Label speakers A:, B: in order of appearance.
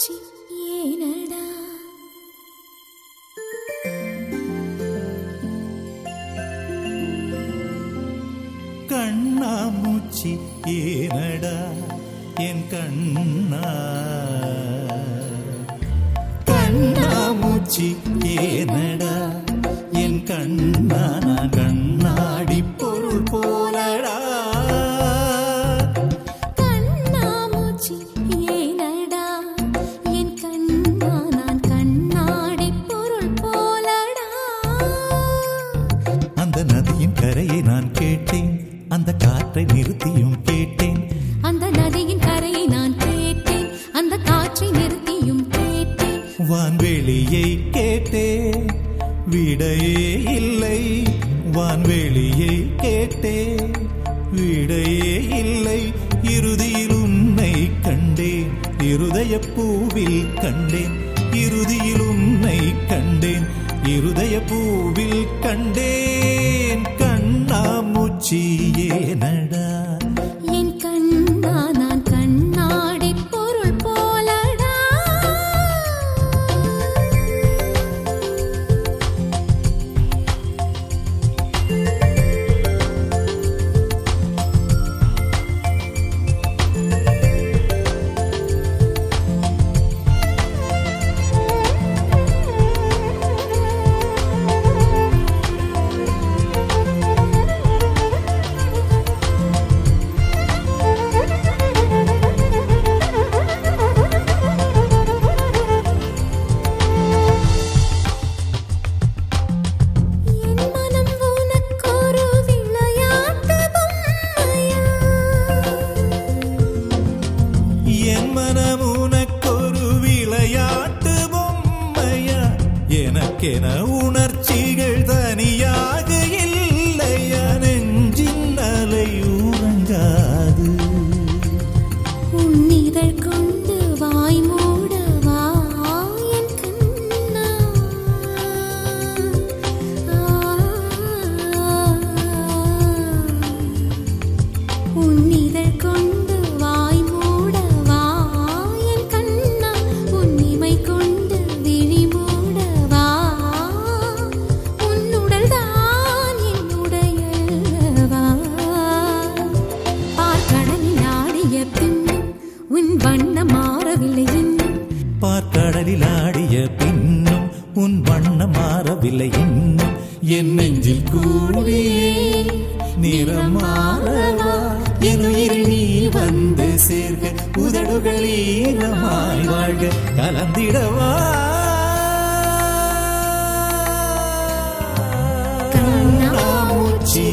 A: கண்ணாமூச்சி ஏனடா
B: கண்ணாமூச்சி ஏனடா என் கண்ணா கண்ணாமூச்சி ஏனடா என் கண்ணா நான் கண்ணாடி பொருள் போலடா
A: கண்ணாமூச்சி ஏனடா என் கண்ணா நான் கண்ணாடி பொருள் போலடா
B: அந்த நதியின் கரையை நான் கேட்டேன் அந்த காற்றை நிறுத்தியும் கேட்டேன்
A: அந்த நதியின் கரையை நான் கேட்டேன் அந்த காற்றை நிறுத்தியும் கேட்டேன்
B: வான்வெளியை கேட்டேன் விடையே இல்லை வான்வெளியை கேட்டேன் விடையே இல்லை இறுதியில் உன்னை கண்டேன் இருதய பூவில் கண்டேன் இறுதியில் உன்னை கண்டேன் இருதய பூவில் கண்டேன் கண்ணாமூச்சி ஏனடா
A: என் கண்ணா நான் கண்ணாடி பொருள் போலடா
B: என் மனம் உனக்கொரு விளையாட்டு பொம்மையா எனக்கென உணர்ச்சிகள் தனியாக இல்லையா நெஞ்சின் அலை உறங்காது
A: உன்னிதழ் கொண்டு வாய் மூடவா என் கண்ணா உன்னிதழ் கொண்டு வாய் மூடவா என் கண்ணா உன்னிமை கொண்டு விழி மூடவா உன்னுடல் தான் என்னுடையவா பார்க்கடலில் ஆடிய பின்னும் உன் வண்ணம் மாறவில்லை இன்னும்
B: பார்க்கடலில் ஆடிய பின்னும் உன் வண்ணம் மாறவில்லை இன்னும் என் நெஞ்சில் கூடியே நிறம் மாறவா என் உயிரில் நீ வந்து சேர்க உதடுகள் ஈரமாய் வாழ்க கலந்திடவா கண்ணாமூச்சி